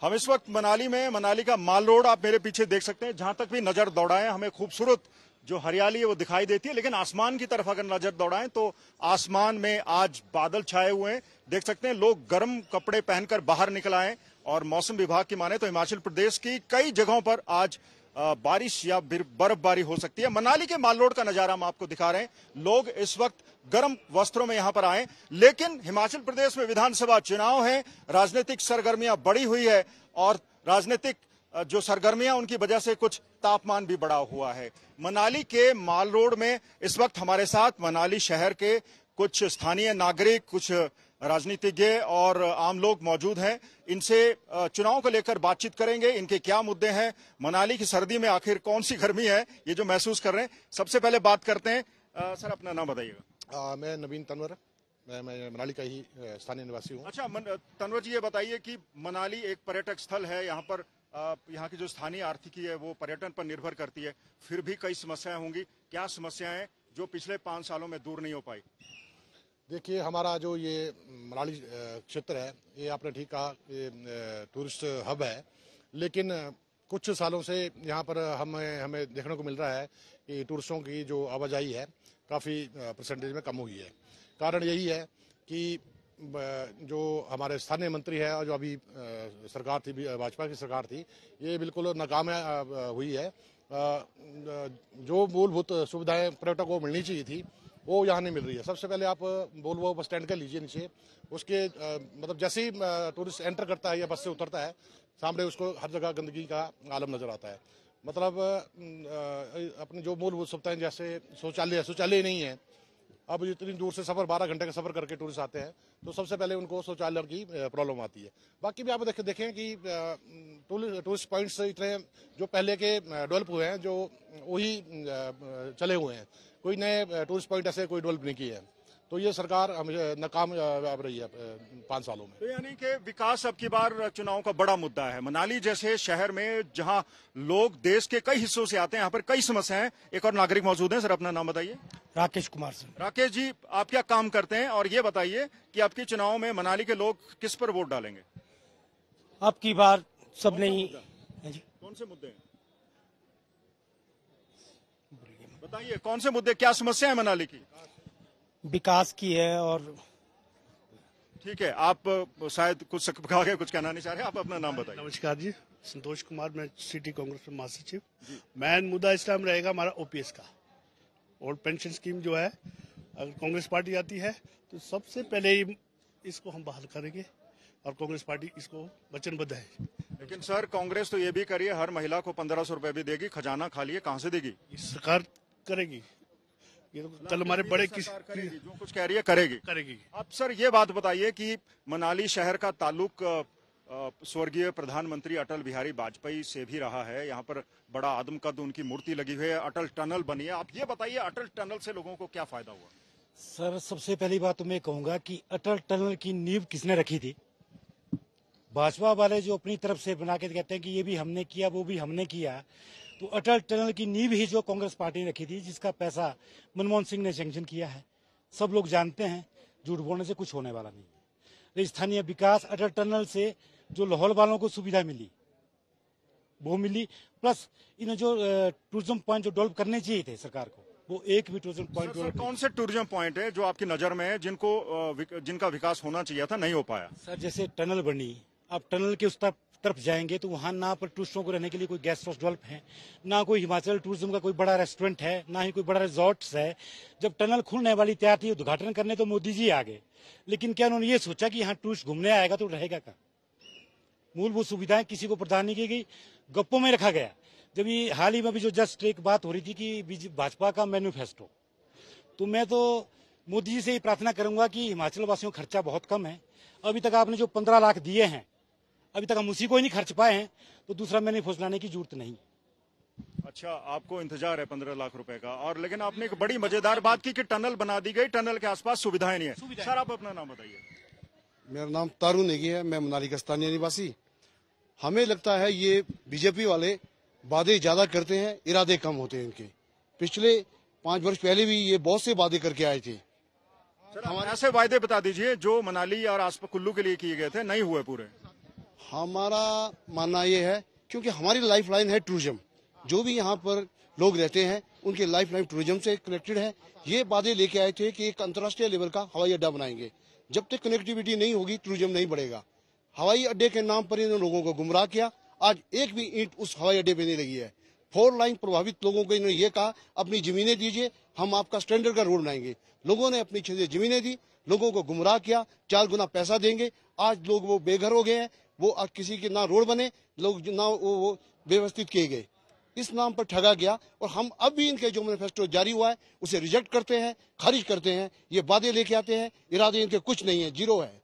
हम इस वक्त मनाली में, मनाली का माल रोड आप मेरे पीछे देख सकते हैं। जहां तक भी नजर दौड़ाएं हमें खूबसूरत जो हरियाली है वो दिखाई देती है, लेकिन आसमान की तरफ अगर नजर दौड़ाएं तो आसमान में आज बादल छाए हुए हैं। देख सकते हैं लोग गर्म कपड़े पहनकर बाहर निकल आए और मौसम विभाग की माने तो हिमाचल प्रदेश की कई जगहों पर आज बारिश या बर्फबारी हो सकती है। मनाली के माल रोड का नजारा हम आपको दिखा रहे हैं। लोग इस वक्त गर्म वस्त्रों में यहां पर आए, लेकिन हिमाचल प्रदेश में विधानसभा चुनाव है, राजनीतिक सरगर्मियां बढ़ी हुई है और राजनीतिक जो सरगर्मियां उनकी वजह से कुछ तापमान भी बढ़ा हुआ है। मनाली के माल रोड में इस वक्त हमारे साथ मनाली शहर के कुछ स्थानीय नागरिक, कुछ राजनीतिज्ञ और आम लोग मौजूद हैं। इनसे चुनाव को लेकर बातचीत करेंगे, इनके क्या मुद्दे हैं, मनाली की सर्दी में आखिर कौन सी गर्मी है ये जो महसूस कर रहे हैं। सबसे पहले बात करते हैं, सर अपना नाम बताइएगा। मैं नवीन तनवर, मैं मनाली का ही स्थानीय निवासी हूँ। अच्छा तनवर जी, ये बताइए कि मनाली एक पर्यटक स्थल है, यहाँ पर यहाँ की जो स्थानीय आर्थिकी है वो पर्यटन पर निर्भर करती है, फिर भी कई समस्याएं होंगी। क्या समस्याएं जो पिछले 5 सालों में दूर नहीं हो पाई? देखिए, हमारा जो ये मनाली क्षेत्र है, ये आपने ठीक कहा, ये टूरिस्ट हब है, लेकिन कुछ सालों से यहाँ पर हमें देखने को मिल रहा है कि टूरिस्टों की जो आवाजाही है काफ़ी परसेंटेज में कम हुई है। कारण यही है कि जो हमारे स्थानीय मंत्री है और जो अभी सरकार थी, भाजपा की सरकार थी, ये बिल्कुल नाकाम हुई है। जो मूलभूत सुविधाएं पर्यटकों को मिलनी चाहिए थी वो यहाँ नहीं मिल रही है। सबसे पहले आप वोल्वो बस स्टैंड का लीजिए, नीचे उसके मतलब जैसे ही टूरिस्ट एंटर करता है या बस से उतरता है, सामने उसको हर जगह गंदगी का आलम नजर आता है। मतलब अपनी जो मूलभूत सुविधाएं जैसे शौचालय नहीं है। अब इतनी दूर से सफर 12 घंटे का सफर करके टूरिस्ट आते हैं तो सबसे पहले उनको शौचालय की प्रॉब्लम आती है। बाकी भी आप देखें कि टूरिस्ट पॉइंट्स इतने जो पहले के डेवलप हुए हैं, जो वही चले हुए हैं, कोई नए टूरिस्ट पॉइंट ऐसे कोई डेवलप नहीं किए हैं। तो ये सरकार नाकाम रही है 5 सालों में। तो यानी कि विकास अब की बार चुनाव का बड़ा मुद्दा है। मनाली जैसे शहर में जहां लोग देश के कई हिस्सों से आते हैं, यहाँ पर कई समस्याएं हैं। एक और नागरिक मौजूद हैं, सर अपना नाम बताइए। राकेश कुमार सर। राकेश जी, आप क्या काम करते हैं और ये बताइए कि आपके चुनाव में मनाली के लोग किस पर वोट डालेंगे? अब की बार सब नहीं। कौन से मुद्दे हैं बताइए, कौन से मुद्दे, क्या समस्या है मनाली की? विकास की है। और ठीक है, आप शायद कुछ कहा गया, कुछ कहना नहीं चाह रहे, आप अपना नाम बताइए। नमस्कार जी, संतोष कुमार, मैं सिटी कांग्रेस में महासचिव। मेन मुद्दा इस टाइम रहेगा हमारा ओपीएस का। ओल्ड पेंशन स्कीम जो है, अगर कांग्रेस पार्टी आती है तो सबसे पहले ही इसको हम बहाल करेंगे और कांग्रेस पार्टी इसको वचनबद्ध है। लेकिन सर, कांग्रेस तो ये भी करिए, हर महिला को 1500 रुपए भी देगी, खजाना खाली है, कहां से देगी? सरकार करेगी। ये तो कल हमारे बड़े करेगी, जो कुछ कह रही है करेगी। अब सर ये बात बताइए कि मनाली शहर का ताल्लुक स्वर्गीय प्रधानमंत्री अटल बिहारी वाजपेयी से भी रहा है। यहाँ पर बड़ा आदमकद उनकी मूर्ति लगी हुई है, अटल टनल बनी है। आप ये बताइए, अटल टनल से लोगों को क्या फायदा हुआ? सर, सबसे पहली बात तो मैं कहूंगा कि अटल टनल की नींव किसने रखी थी? भाजपा वाले जो अपनी तरफ से बना के कहते हैं कि ये भी हमने किया, वो भी हमने किया। तो अटल टनल की नींव ही जो कांग्रेस पार्टी ने रखी थी, जिसका पैसा मनमोहन सिंह ने सैंक्शन किया है। सब लोग जानते हैं, झूठ बोलने से कुछ होने वाला नहीं। स्थानीय विकास, अटल टनल से जो लाहौल वालों को सुविधा मिली वो मिली, प्लस इन जो टूरिज्म पॉइंट जो डेवलप करने चाहिए थे सरकार को, वो एक भी टूरिज्म पॉइंट। कौन से टूरिज्म पॉइंट है जो आपकी नजर में है जिनका विकास होना चाहिए था, नहीं हो पाया? सर, जैसे टनल बनी, आप टनल के उस तरफ जाएंगे तो वहां ना पर टूरिस्टों को रहने के लिए कोई गेस्ट हाउस डेवलप है, ना कोई हिमाचल टूरिज्म का कोई बड़ा रेस्टोरेंट है, ना ही कोई बड़ा रिजॉर्ट्स है। जब टनल खुलने वाली तैयार थी, उद्घाटन करने तो मोदी जी आ गए, लेकिन क्या उन्होंने ये सोचा कि यहाँ टूरिस्ट घूमने आएगा तो रहेगा क्या? मूलभूत सुविधाएं किसी को प्रदान नहीं की गई, गप्पों में रखा गया। जब ये हाल ही में भी जो जस्ट एक बात हो रही थी कि भाजपा का मैनिफेस्टो, तो मैं तो मोदी जी से ही प्रार्थना करूंगा कि हिमाचल वासियों का खर्चा बहुत कम है। अभी तक आपने जो 15 लाख दिए हैं, अभी तक हम उसी को ही नहीं खर्च पाए हैं, तो दूसरा मैनिफेस्टो लाने की जरूरत नहीं। अच्छा, आपको इंतजार है 15 लाख रुपए का। और लेकिन आपने एक बड़ी मजेदार बात की कि टनल बना दी गई, टनल के आसपास सुविधाएं नहीं है। सर, आप अपना नाम बताइए। मेरा नाम तारू नेगी है, मैं मनाली का स्थानीय निवासी। हमें लगता है ये बीजेपी वाले वादे ज्यादा करते हैं, इरादे कम होते हैं इनके। पिछले 5 वर्ष पहले भी ये बहुत से वादे करके आए थे। सर, ऐसे वायदे बता दीजिए जो मनाली और आसपास कुल्लू के लिए किए गए थे, नहीं हुए पूरे। हमारा मानना ये है क्योंकि हमारी लाइफ लाइन है टूरिज्म। जो भी यहाँ पर लोग रहते हैं उनकी लाइफ लाइन टूरिज्म से कनेक्टेड है। ये वादे लेके आए थे कि एक अंतर्राष्ट्रीय लेवल का हवाई अड्डा बनाएंगे। जब तक कनेक्टिविटी नहीं होगी टूरिज्म नहीं बढ़ेगा। हवाई अड्डे के नाम पर इन लोगों को गुमराह किया। आज एक भी ईंट उस हवाई अड्डे पे नहीं लगी है। 4 लाइन प्रभावित लोगों को इन्होंने ये कहा अपनी जमीनें दीजिए, हम आपका स्टैंडर्ड का रोड बनाएंगे। लोगों ने अपनी जमीनें दी, लोगों को गुमराह किया, 4 गुना पैसा देंगे। आज लोग वो बेघर हो गए हैं। वो आज किसी के ना रोड बने, लोग ना वो व्यवस्थित किए गए। इस नाम पर ठगा गया और हम अब भी इनके जो मैनिफेस्टो जारी हुआ है उसे रिजेक्ट करते हैं, खारिज करते हैं। ये वादे लेके आते हैं, इरादे इनके कुछ नहीं है, जीरो है।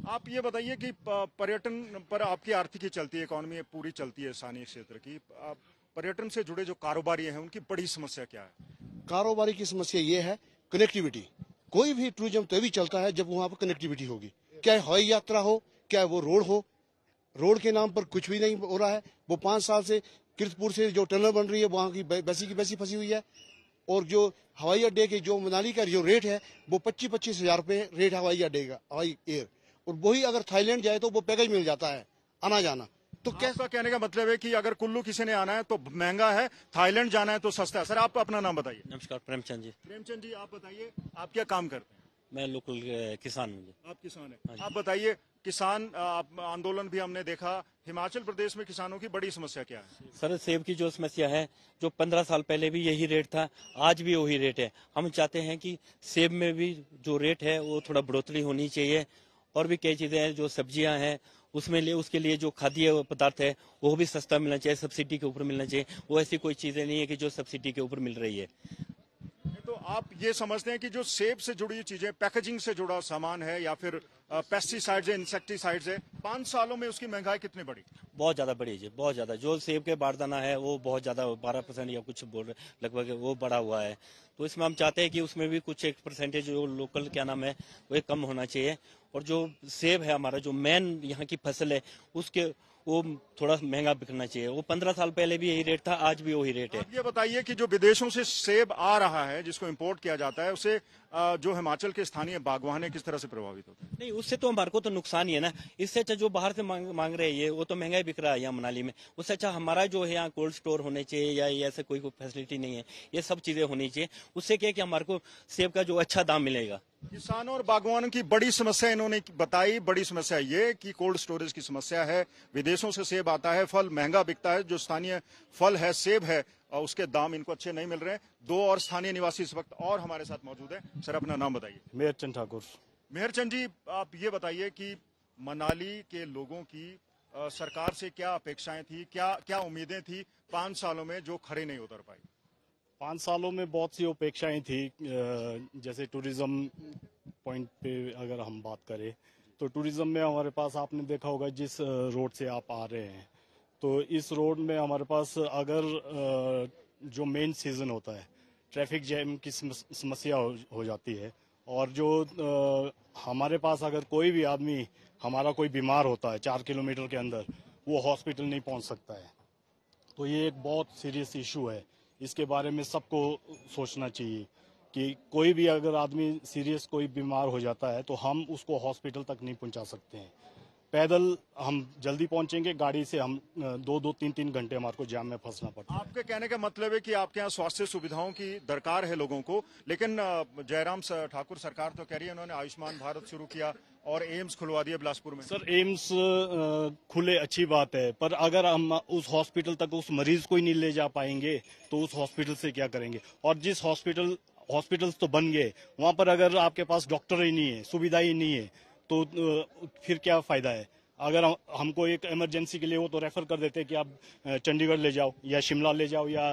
आप ये बताइए कि पर्यटन पर आपकी आर्थिकी चलती है, इकोनॉमी पूरी चलती है स्थानीय क्षेत्र की। पर्यटन से जुड़े जो कारोबारी हैं उनकी बड़ी समस्या क्या है? कारोबारी की समस्या ये है कनेक्टिविटी। कोई भी टूरिज्म तभी चलता है जब वहां पर कनेक्टिविटी होगी, क्या हवाई यात्रा हो, क्या वो रोड हो। रोड के नाम पर कुछ भी नहीं हो रहा है। वो 5 साल से कीर्तपुर से जो टनल बन रही है वहां की वैसी फंसी हुई है। और जो हवाई अड्डे के जो मनाली का जो रेट है वो 25-25 हजार रुपये रेट हवाई अड्डे का, हवाई एयर। और वही अगर थाईलैंड जाए तो वो पैकेज मिल जाता है आना जाना। तो आपका कहने का मतलब है कि अगर कुल्लू किसी ने आना है तो महंगा है, थाईलैंड जाना है तो सस्ता है। सर आप अपना नाम बताइए। नमस्कार, प्रेमचंद जी। प्रेमचंद जी, आप बताइए आप क्या काम करते हैं? मैं लोकल किसान हूँ। आप किसान हैं। आप बताइए, किसान आंदोलन भी हमने देखा, हिमाचल प्रदेश में किसानों की बड़ी समस्या क्या है? सर सेब की जो समस्या है, जो 15 साल पहले भी यही रेट था, आज भी वही रेट है। हम चाहते हैं कि सेब में भी जो रेट है वो थोड़ा बढ़ोतरी होनी चाहिए। और भी कई चीजें हैं, जो सब्जियां हैं उसके लिए जो खाद्य पदार्थ है वो भी सस्ता मिलना चाहिए, सब्सिडी के ऊपर मिलना चाहिए। वो ऐसी कोई चीजें नहीं है कि जो सब्सिडी के ऊपर मिल रही है। तो आप ये समझते हैं कि जो सेब से जुड़ी चीजें, पैकेजिंग से जुड़ा सामान है या फिर पेस्टिसाइड्स है, इंसेक्टिसाइड्स है, 5 सालों में उसकी महंगाई कितनी बढ़ी? बहुत ज्यादा बढ़ी है, बहुत ज्यादा। जो सेब के बारदाना है वो बहुत ज्यादा 12% या कुछ लगभग वो बढ़ा हुआ है। तो इसमें हम चाहते हैं कि उसमें भी कुछ एक परसेंटेज जो लोकल क्या नाम है वो कम होना चाहिए। और जो सेब है हमारा जो मेन यहाँ की फसल है उसके वो थोड़ा महंगा बिकना चाहिए। वो 15 साल पहले भी यही रेट था, आज भी वही रेट है। आप ये बताइए कि जो विदेशों से सेब आ रहा है जिसको इंपोर्ट किया जाता है उसे जो हिमाचल के स्थानीय बागवान है किस तरह से प्रभावित होते हैं? नहीं, उससे तो हमारे को तो नुकसान ही है ना। इससे अच्छा जो बाहर से मांग रहे हैं वो तो महंगा ही बिक रहा है यहाँ मनाली में। उससे अच्छा हमारा जो है यहाँ कोल्ड स्टोर होने चाहिए या ऐसे कोई फैसिलिटी नहीं है। ये सब चीजें होनी चाहिए। उससे क्या है कि हमारे को सेब का जो अच्छा दाम मिलेगा। किसानों और बागवानों की बड़ी समस्या इन्होंने बताई। बड़ी समस्या ये कि कोल्ड स्टोरेज की समस्या है। विदेशों से सेब आता है, फल महंगा बिकता है। जो स्थानीय फल है, सेब है, और उसके दाम इनको अच्छे नहीं मिल रहे हैं। 2 और स्थानीय निवासी इस वक्त और हमारे साथ मौजूद हैं। सर अपना नाम बताइए। मेहरचंद ठाकुर। मेहरचंद जी, आप ये बताइए कि मनाली के लोगों की सरकार से क्या अपेक्षाएं थी, क्या उम्मीदें थी 5 सालों में जो खरी नहीं उतर पाई? 5 सालों में बहुत सी अपेक्षाएं थी। जैसे टूरिज्म पॉइंट पे अगर हम बात करें तो टूरिज्म में हमारे पास आपने देखा होगा जिस रोड से आप आ रहे हैं, तो इस रोड में हमारे पास अगर जो मेन सीजन होता है ट्रैफिक जैम की समस्या हो जाती है। और जो हमारे पास अगर कोई भी आदमी हमारा कोई बीमार होता है 4 किलोमीटर के अंदर, वो हॉस्पिटल नहीं पहुंच सकता है। तो ये एक बहुत सीरियस इशू है। इसके बारे में सबको सोचना चाहिए कि कोई भी अगर आदमी सीरियस कोई बीमार हो जाता है तो हम उसको हॉस्पिटल तक नहीं पहुंचा सकते हैं। पैदल हम जल्दी पहुंचेंगे, गाड़ी से हम 2-3 घंटे हमारे को जाम में फंसना पड़ता है। आपके कहने का मतलब है कि आपके यहाँ स्वास्थ्य सुविधाओं की दरकार है लोगों को, लेकिन जयराम ठाकुर सरकार तो कह रही है उन्होंने आयुष्मान भारत शुरू किया और एम्स खुलवा दिया बिलासपुर में। सर एम्स खुले अच्छी बात है, पर अगर हम उस हॉस्पिटल तक उस मरीज को ही नहीं ले जा पाएंगे तो उस हॉस्पिटल से क्या करेंगे? और जिस हॉस्पिटल्स तो बन गए वहां पर अगर आपके पास डॉक्टर ही नहीं है, सुविधा ही नहीं है, तो फिर क्या फायदा है? अगर हमको एक इमरजेंसी के लिए वो तो रेफर कर देते हैं कि आप चंडीगढ़ ले जाओ या शिमला ले जाओ या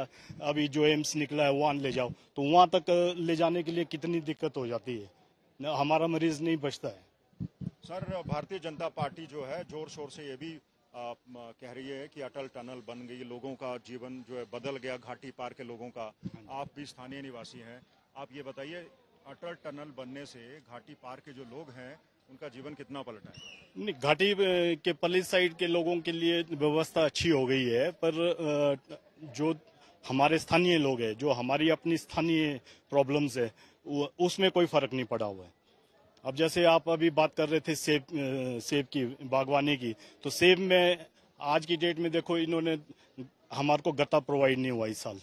अभी जो एम्स निकला है वहां ले जाओ, तो वहां तक ले जाने के लिए कितनी दिक्कत हो जाती है। हमारा मरीज नहीं बचता है। सर भारतीय जनता पार्टी जो है जोर शोर से ये भी कह रही है कि अटल टनल बन गई, लोगों का जीवन जो है बदल गया, घाटी पार के लोगों का। आप भी स्थानीय निवासी हैं, आप ये बताइए अटल टनल बनने से घाटी पार के जो लोग हैं उनका जीवन कितना पलटा है? नहीं, घाटी के पल्ली साइड के लोगों के लिए व्यवस्था अच्छी हो गई है, पर जो हमारे स्थानीय लोग हैं, जो हमारी अपनी स्थानीय प्रॉब्लम्स है, उसमें कोई फर्क नहीं पड़ा हुआ है। अब जैसे आप अभी बात कर रहे थे सेब की बागवानी की, तो सेब में आज की डेट में देखो इन्होंने हमारे को गत्ता प्रोवाइड नहीं हुआ इस साल,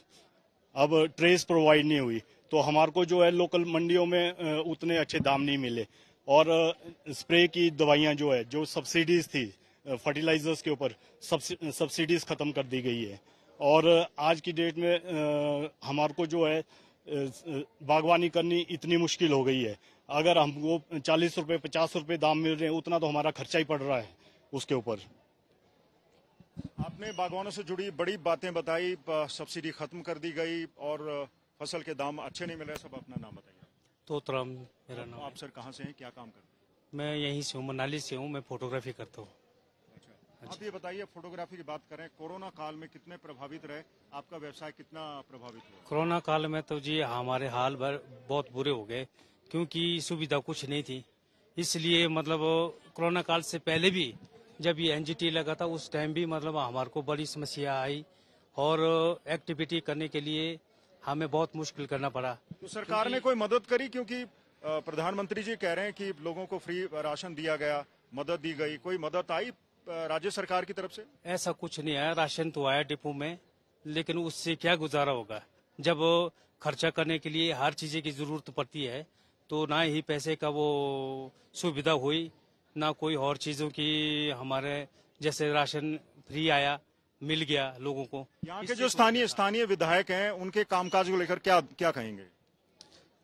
अब ट्रेस प्रोवाइड नहीं हुई, तो हमारे को जो है लोकल मंडियों में उतने अच्छे दाम नहीं मिले। और स्प्रे की दवाइयां जो है, जो सब्सिडीज थी फर्टिलाइजर्स के ऊपर, सब्सिडीज खत्म कर दी गई है। और आज की डेट में हमारे को जो है बागवानी करनी इतनी मुश्किल हो गई है। अगर हमको 40 रुपए 50 रुपए दाम मिल रहे हैं, उतना तो हमारा खर्चा ही पड़ रहा है उसके ऊपर। आपने बागवानों से जुड़ी बड़ी बातें बताई, सब्सिडी खत्म कर दी गई और फसल के दाम अच्छे नहीं मिल रहे। सब अपना नाम बताइए। तोतराम मेरा नाम आप सर कहाँ से हैं, क्या काम करते हैं? मैं यहीं से हूँ, मनाली से हूँ, मैं फोटोग्राफी करता हूँ। अच्छा, आप ये बताइए, फोटोग्राफी की बात करें, कोरोना काल में कितने प्रभावित रहे, आपका व्यवसाय कितना प्रभावित हुआ? कोरोना काल में तो जी हमारे हाल बहुत बुरे हो गए, क्योंकि सुविधा कुछ नहीं थी। इसलिए मतलब कोरोना काल से पहले भी जब ये एनजीटी लगा था, उस टाइम भी मतलब हमारे को बड़ी समस्या आई और एक्टिविटी करने के लिए हमें बहुत मुश्किल करना पड़ा। तो सरकार ने कोई मदद करी? क्योंकि प्रधानमंत्री जी कह रहे हैं कि लोगों को फ्री राशन दिया गया, मदद दी गई, कोई मदद आई राज्य सरकार की तरफ से? ऐसा कुछ नहीं आया, राशन तो आया डिपो में, लेकिन उससे क्या गुजारा होगा जब खर्चा करने के लिए हर चीज की जरूरत पड़ती है, तो ना ही पैसे का वो सुविधा हुई, ना कोई और चीजों की। हमारे जैसे राशन फ्री आया, मिल गया लोगों को। यहाँ के जो स्थानीय विधायक हैं, उनके कामकाज को लेकर क्या क्या कहेंगे?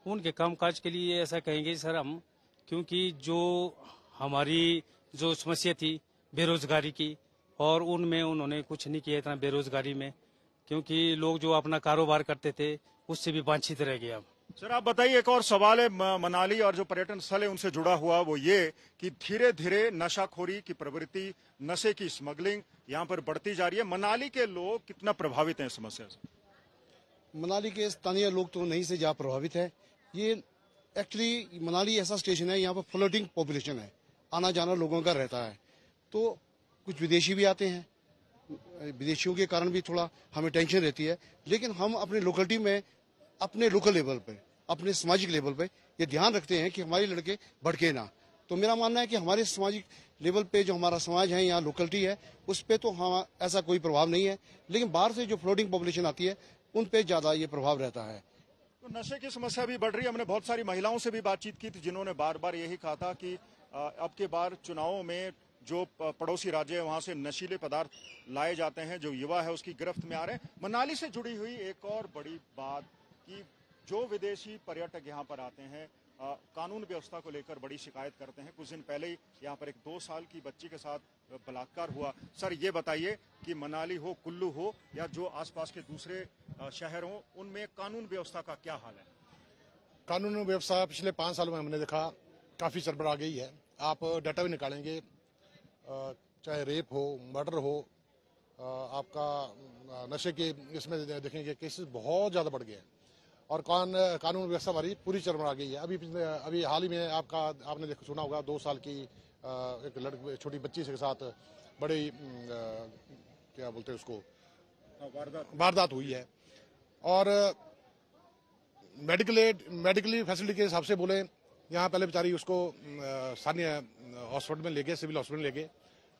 उनके कामकाज के लिए ऐसा कहेंगे सर हम, क्योंकि जो हमारी जो समस्या थी बेरोजगारी की, और उनमें उन्होंने कुछ नहीं किया इतना बेरोजगारी में, क्योंकि लोग जो अपना कारोबार करते थे उससे भी वंचित रह गए। अब सर आप बताइए, एक और सवाल है मनाली और जो पर्यटन स्थल है उनसे जुड़ा हुआ, वो ये कि धीरे धीरे नशाखोरी की प्रवृत्ति, नशे की स्मगलिंग यहाँ पर बढ़ती जा रही है। मनाली के लोग कितना प्रभावित हैं इस समस्या से? मनाली के स्थानीय लोग तो नहीं से ज्यादा प्रभावित है। ये एक्चुअली मनाली ऐसा स्टेशन है, यहाँ पर फ्लोटिंग पॉपुलेशन है, आना जाना लोगों का रहता है, तो कुछ विदेशी भी आते हैं, विदेशियों के कारण भी थोड़ा हमें टेंशन रहती है। लेकिन हम अपने लोकलिटी में, अपने लोकल लेवल पे, अपने सामाजिक लेवल पे ये ध्यान रखते हैं कि हमारे लड़के भड़के ना। तो मेरा मानना है कि हमारे सामाजिक लेवल पे जो हमारा समाज है, यहाँ लोकलिटी है, उस पे तो हम ऐसा कोई प्रभाव नहीं है। लेकिन बाहर से जो फ्लोटिंग पॉपुलेशन आती है, उन पे ज्यादा ये प्रभाव रहता है। तो नशे की समस्या भी बढ़ रही है। हमने बहुत सारी महिलाओं से भी बातचीत की थी, जिन्होंने बार बार यही कहा था कि अब के बार चुनावों में जो पड़ोसी राज्य है वहां से नशीले पदार्थ लाए जाते हैं, जो युवा है उसकी गिरफ्त में आ रहे हैं। मनाली से जुड़ी हुई एक और बड़ी बात कि जो विदेशी पर्यटक यहाँ पर आते हैं, कानून व्यवस्था को लेकर बड़ी शिकायत करते हैं। कुछ दिन पहले ही यहाँ पर एक 2 साल की बच्ची के साथ बलात्कार हुआ। सर ये बताइए कि मनाली हो, कुल्लू हो या जो आसपास के दूसरे शहर हों, उनमें कानून व्यवस्था का क्या हाल है? कानून व्यवस्था पिछले 5 सालों में हमने देखा काफी सरबरा गई है। आप डाटा भी निकालेंगे, चाहे रेप हो, मर्डर हो, आपका नशे के इसमें देखेंगे केसेस बहुत ज्यादा बढ़ गए हैं और कानून व्यवस्था हमारी पूरी चरमरा गई है। अभी हाल ही में आपने सुना होगा 2 साल की एक छोटी बच्ची के साथ बड़ी क्या बोलते हैं उसको, वारदात हुई है। और मेडिकली फैसिलिटी के हिसाब से बोले, यहाँ पहले बेचारी उसको स्थानीय हॉस्पिटल में ले गए, सिविल हॉस्पिटल में ले गए,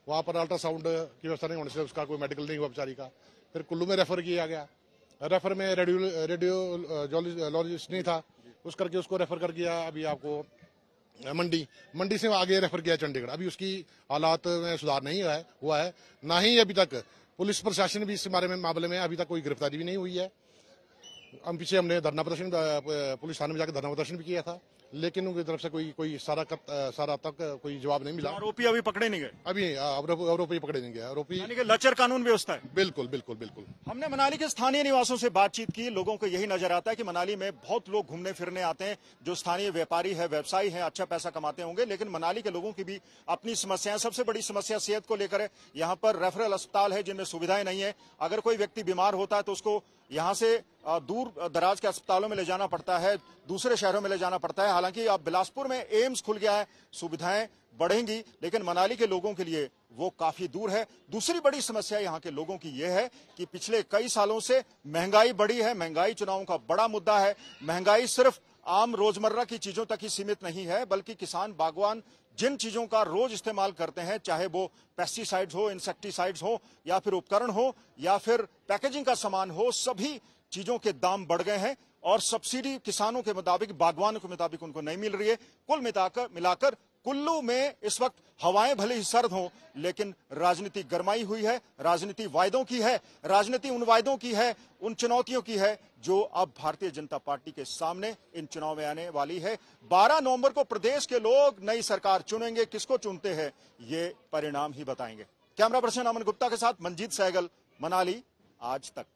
वहाँ पर अल्ट्रासाउंड की व्यवस्था नहीं होने से उसका कोई मेडिकल नहीं हुआ बेचारी का। फिर कुल्लू में रेफर किया गया, रेफर में रेडियोलॉजिस्ट नहीं था, उस करके उसको रेफर कर किया अभी आपको मंडी से आगे रेफर किया चंडीगढ़। अभी उसकी हालात में सुधार नहीं हुआ है, ना ही अभी तक पुलिस प्रशासन भी इस बारे में मामले में अभी तक कोई गिरफ्तारी भी नहीं हुई है। पीछे हमने धरना प्रदर्शन, पुलिस थाने में जाकर धरना प्रदर्शन भी किया था, लेकिन उनकी तरफ से कोई सारा तक कोई जवाब नहीं मिला। आरोपी अभी पकड़े नहीं गए? अभी आरोपी पकड़े नहीं गए। आरोपी यानी कि लचर कानून व्यवस्था है। बिल्कुल बिल्कुल बिल्कुल। हमने मनाली के स्थानीय निवासियों से बातचीत की। लोगों को यही नजर आता है कि मनाली में बहुत लोग घूमने फिरने आते हैं, जो स्थानीय व्यापारी है, व्यवसायी है, अच्छा पैसा कमाते होंगे, लेकिन मनाली के लोगों की भी अपनी समस्याएं। सबसे बड़ी समस्या सेहत को लेकर है। यहाँ पर रेफरल अस्पताल है जिनमें सुविधाएं नहीं है। अगर कोई व्यक्ति बीमार होता है तो उसको यहाँ से दूर दराज के अस्पतालों में ले जाना पड़ता है, दूसरे शहरों में ले जाना पड़ता है। हालांकि अब बिलासपुर में एम्स खुल गया है, सुविधाएं बढ़ेंगी, लेकिन मनाली के लोगों के लिए वो काफी दूर है। दूसरी बड़ी समस्या यहाँ के लोगों की यह है कि पिछले कई सालों से महंगाई बढ़ी है। महंगाई चुनावों का बड़ा मुद्दा है। महंगाई सिर्फ आम रोजमर्रा की चीजों तक ही सीमित नहीं है, बल्कि किसान बागवान जिन चीजों का रोज इस्तेमाल करते हैं, चाहे वो पेस्टिसाइड्स हो, इंसेक्टिसाइड्स हो, या फिर उपकरण हो, या फिर पैकेजिंग का सामान हो, सभी चीजों के दाम बढ़ गए हैं और सब्सिडी किसानों के मुताबिक, बागवानों के मुताबिक उनको नहीं मिल रही है। कुल मिलाकर कुल्लू में इस वक्त हवाएं भले ही सर्द हों, लेकिन राजनीति गरमाई हुई है। राजनीति वायदों की है, राजनीति उन वायदों की है, उन चुनौतियों की है जो अब भारतीय जनता पार्टी के सामने इन चुनाव में आने वाली है। 12 नवंबर को प्रदेश के लोग नई सरकार चुनेंगे, किसको चुनते हैं ये परिणाम ही बताएंगे। कैमरा पर्सन अमन गुप्ता के साथ मंजीत सहगल, मनाली, आज तक।